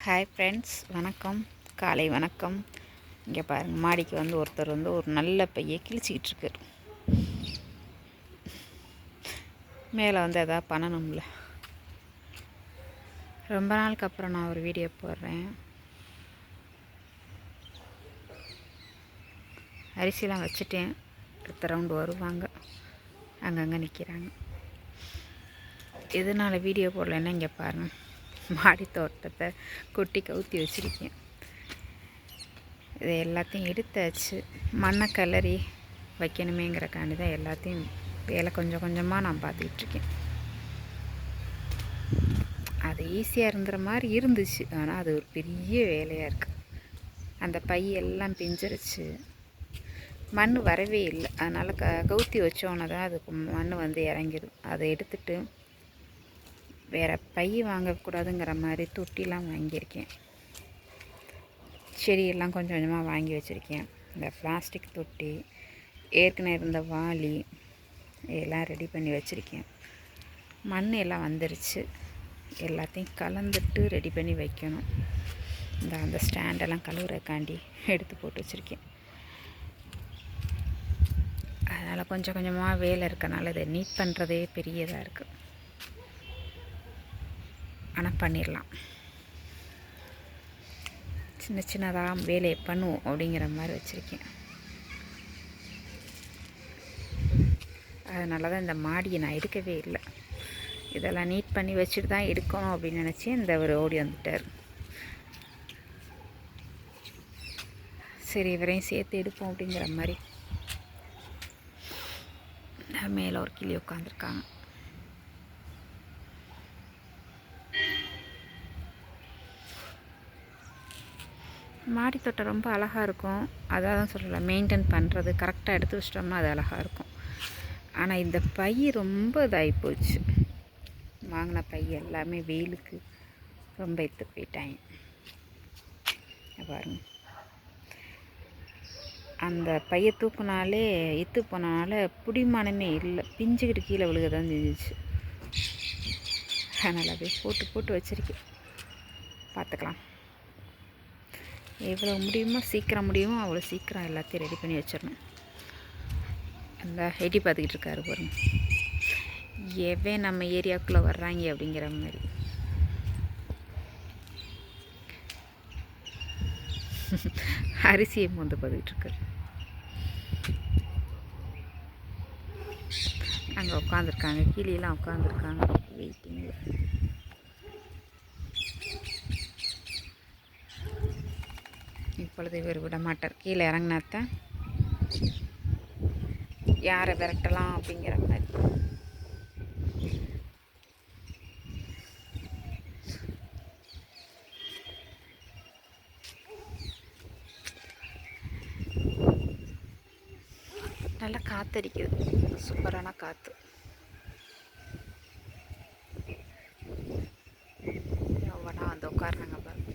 Hi friends, வணக்கம். காலை வணக்கம். இங்கே பாருங்கள், மாடிக்கு வந்து ஒருத்தர் வந்து ஒரு நல்ல பையை கிழிச்சிக்கிட்டு இருக்கார். மேலே வந்து எதாவது பண்ணணும்ல. ரொம்ப நாளுக்கு அப்புறம் நான் ஒரு வீடியோ போடுறேன். அரிசிலாம் வச்சுட்டேன். அடுத்த ரவுண்டு வருவாங்க. அங்கங்கே நிற்கிறாங்க. எதனால் வீடியோ போடலைன்னா இங்கே பாருங்கள், மாடி தோட்டத்தை கொட்டி கவுத்தி வச்சுருக்கேன். இது எல்லாத்தையும் எடுத்தாச்சு. மண்ணை கிளறி வைக்கணுமேங்கிறக்காண்டி தான் எல்லாத்தையும் வேலை கொஞ்சம் கொஞ்சமாக நான் பார்த்துக்கிட்ருக்கேன். அது ஈஸியாக இருந்துற மாதிரி இருந்துச்சு, ஆனால் அது ஒரு பெரிய வேலையாக இருக்குது. அந்த பையெல்லாம் பிஞ்சிருச்சு, மண் வரவே இல்லை. அதனால் கவுத்தி வச்சோன்னே தான் அதுக்கு மண் வந்து இறங்கிடும். அதை எடுத்துட்டு வேறு பை வாங்கக்கூடாதுங்கிற மாதிரி தொட்டிலாம் வாங்கியிருக்கேன். செடியெல்லாம் கொஞ்சம் கொஞ்சமாக வாங்கி வச்சுருக்கேன். இந்த பிளாஸ்டிக் தொட்டி, ஏற்கனவே இருந்த வாளி எல்லாம் ரெடி பண்ணி வச்சுருக்கேன். மண் எல்லாம் வந்துருச்சு. எல்லாத்தையும் கலந்துட்டு ரெடி பண்ணி வைக்கணும். அந்த ஸ்டாண்டெல்லாம் கழுவுறக்காண்டி எடுத்து போட்டு வச்சுருக்கேன். அதனால் கொஞ்சம் கொஞ்சமாக வேலை இருக்கனால இதை நீட் பண்ணுறதே பெரியதாக இருக்குது. ஆனால் பண்ணிடலாம். சின்ன சின்னதாக வேலையை பண்ணுவோம் அப்படிங்கிற மாதிரி வச்சுருக்கேன். அதனால தான் இந்த மாடியை நான் எடுக்கவே இல்லை. இதெல்லாம் நீட் பண்ணி வச்சுட்டு தான் எடுக்கணும் அப்படின்னு நினச்சேன். இந்த ஒரு ஓடி வந்துட்டார். சரி, இவரையும் சேர்த்து எடுப்போம் அப்படிங்கிற மாதிரி மேலே ஒரு கிளி உட்காந்துருக்காங்க. மாடி தோட்டம் ரொம்ப அழகாக இருக்கும். அதான் தான் சொல்லலை, மெயின்டைன் பண்ணுறது கரெக்டாக எடுத்து வச்சிட்டோம்னா அது அழகாக இருக்கும். ஆனால் இந்த பை ரொம்ப இதாகி போச்சு. வாங்கின பை எல்லாமே வெயிலுக்கு ரொம்ப இத்து போயிட்டாங்க. பாருங்க, அந்த பையை தூக்குனாலே இத்து போனால பிடிமானமே இல்லை, பிஞ்சுக்கிட்டு கீழே விழுக தான் செஞ்சிச்சு. அதனால் அப்படியே போட்டு போட்டு வச்சுருக்கேன். பார்த்துக்கலாம், எவ்வளோ முடியுமோ சீக்கிரம் முடியுமோ அவ்வளோ சீக்கிரம் எல்லாத்தையும் ரெடி பண்ணி வச்சிடணும். அந்த எட்டி பார்த்துக்கிட்டு இருக்காரு பாருங்க, எவன் நம்ம ஏரியாவுக்குள்ளே வர்றாங்க அப்படிங்கிற மாதிரி. அரிசியை மோந்து பார்த்துக்கிட்டு இருக்காரு. அங்கே உட்காந்துருக்காங்க, கீழெல்லாம் உட்காந்துருக்காங்க வெயிட்டிங்கில். இப்பொழுது இவர் விட மாட்டார். கீழே இறங்கினாத்தான் யாரை விரட்டலாம் அப்படிங்கிற மாதிரி. நல்லா காற்றடிக்குது, சூப்பரான காற்று. எவ்வளோ வந்து உட்காருனாங்க பாருங்க.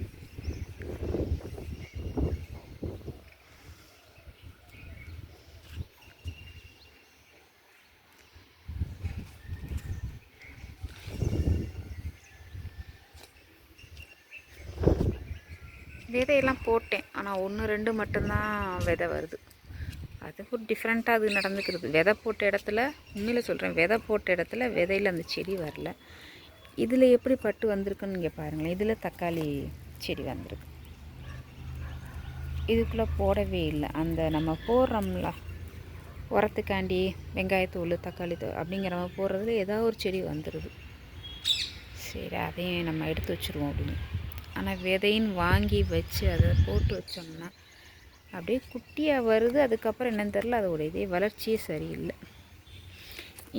விதையெல்லாம் போட்டேன், ஆனால் 1-2 மட்டும்தான் விதை வருது. அது ஒரு டிஃப்ரெண்ட்டாக அது நடந்துக்கிறது. விதை போட்ட இடத்துல, உண்மையில் சொல்கிறேன், விதை போட்ட இடத்துல விதையில் அந்த செடி வரல. இதில் எப்படி பட்டு வந்திருக்குன்னு இங்கே பாருங்களேன். இதில் தக்காளி செடி வந்திருக்கு. இதுக்குள்ளே போடவே இல்லை. அந்த நம்ம போடுறோம்ல உரத்துக்காண்டி வெங்காயத்தூள், தக்காளி தூள் அப்படிங்கிற மாதிரி போடுறதுல ஏதாவது ஒரு செடி வந்துடுது. சரி, அதையும் நம்ம எடுத்து வச்சுருவோம் அப்படின்னு. ஆனால் விதைன்னு வாங்கி வச்சு அதை போட்டு வச்சோம்னா அப்படியே குட்டியாக வருது. அதுக்கப்புறம் என்னன்னு தெரில, அதோட இதே வளர்ச்சியே சரியில்லை.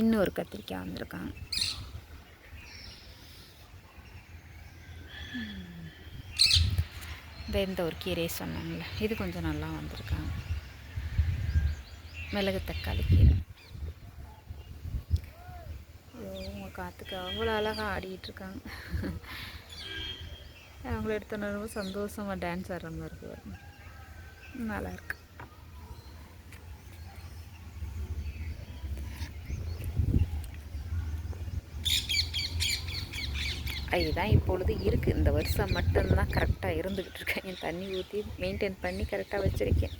இன்னொரு கத்திரிக்காய் வந்திருக்காங்க. இந்த ஒரு கீரை சொன்னாங்கள்ல, இது கொஞ்சம் நல்லா வந்திருக்காங்க. மிளகு தக்காளி கீரை. அவங்க காற்றுக்கு அவ்வளோ அழகாக ஆடிக்கிட்டு இருக்காங்க. அவங்கள எடுத்தோன்னு ரொம்ப சந்தோஷமாக டான்ஸ் ஆடுற மாதிரி இருக்குது. நல்லாயிருக்கு. இதுதான் இப்பொழுது இருக்குது. இந்த வருஷம் மட்டும்தான் கரெக்டாக இருந்துக்கிட்டு இருக்கேன். என் தண்ணி ஊற்றி மெயின்டைன் பண்ணி கரெக்டாக வச்சுருக்கேன்.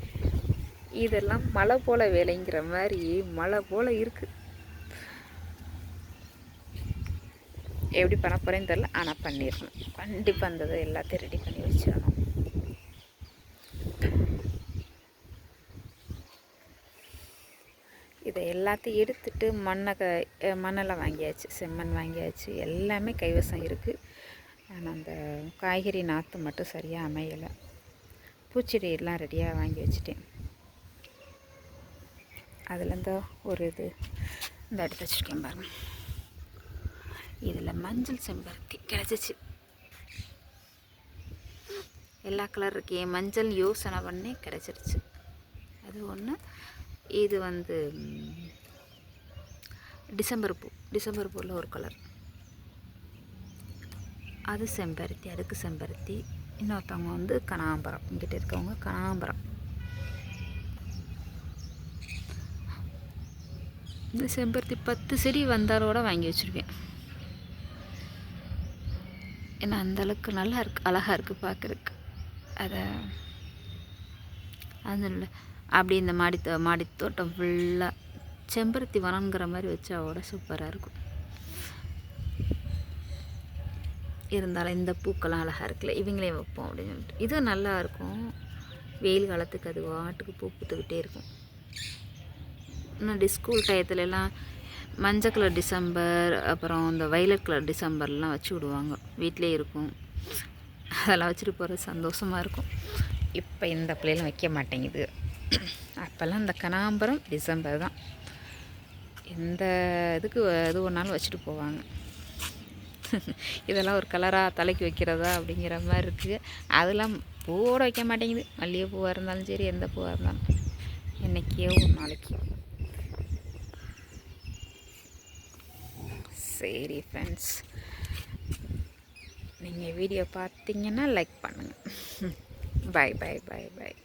இதெல்லாம் மழை போல் வேலைங்கிற மாதிரி மழை போல் இருக்குது. எப்படி பண்ண போகிறேன்னு தெரில, ஆனால் பண்ணிடணும். கண்டிப்பாக அந்த எல்லாத்தையும் ரெடி பண்ணி வச்சிடணும். இதை எல்லாத்தையும் எடுத்துட்டு மண்ணெல்லாம் வாங்கியாச்சு, செம்மண் வாங்கியாச்சு, எல்லாமே கைவசம் இருக்குது. ஆனால் அந்த காய்கறி நாற்று மட்டும் சரியாக அமையலை. பூச்செடி எல்லாம் ரெடியாக வாங்கி வச்சுட்டேன். அதுலேருந்து ஒரு இந்த எடுத்து வச்சுருக்கேன் பாருங்க. இதில் மஞ்சள் செம்பருத்தி கிடச்சிச்சு. எல்லா கலர் இருக்கே மஞ்சள் யோசனை பண்ணி கிடச்சிருச்சு. அது ஒன்று. இது டிசம்பர் பூவில் ஒரு கலர், அது செம்பருத்தி, அடுக்கு செம்பருத்தி. இன்னொருத்தவங்க கனகாம்பரம், இங்கிட்ட இருக்கவங்க கனகாம்பரம். இந்த செம்பருத்தி 10 செடி வந்தாரோட வாங்கி வச்சுருக்கேன். ஏன்னா அந்தளவுக்கு நல்லா இருக்குது, அழகாக இருக்குது பார்க்குறதுக்கு. அதில் அப்படி இந்த மாடி தோட்டம் ஃபுல்லாக செம்பருத்தி வனங்கிற மாதிரி வச்சா கூட சூப்பராக இருக்கும். இருந்தாலும் இந்த பூக்கெல்லாம் அழகாக இருக்குல்ல, இவங்களையும் வைப்போம் அப்படின்னு சொல்லிட்டு. இதுவும் நல்லா இருக்கும். வெயில் காலத்துக்கு அது வாட்டுக்கு பூ பூத்துக்கிட்டே இருக்கும். இன்னும் ஸ்கூல் டயத்துலலாம் மஞ்சள் கலர் டிசம்பர், அப்புறம் இந்த வயலட் கலர் டிசம்பர்லாம் வச்சு விடுவாங்க. வீட்டிலே இருக்கும். அதெல்லாம் வச்சுட்டு போகிறது சந்தோஷமாக இருக்கும். இப்போ இந்த பிள்ளைலாம் வைக்க மாட்டேங்குது. அப்போல்லாம் இந்த கனகாம்பரம் டிசம்பர் தான் எந்த இதுக்கு எது ஒன்றாலும் வச்சுட்டு போவாங்க. இதெல்லாம் ஒரு கலராக தலைக்கு வைக்கிறதா அப்படிங்கிற மாதிரி இருக்குது. அதெல்லாம் பூவோட வைக்க மாட்டேங்குது. மல்லிகைப்பூவாக இருந்தாலும் சரி, எந்த பூவாக இருந்தாலும் என்றைக்கோ ஒரு நாளைக்கு. சரி ஃப்ரெண்ட்ஸ், நீங்கள் வீடியோ பார்த்தீங்கன்னா லைக் பண்ணுங்கள். பாய் பாய் பாய் பாய்.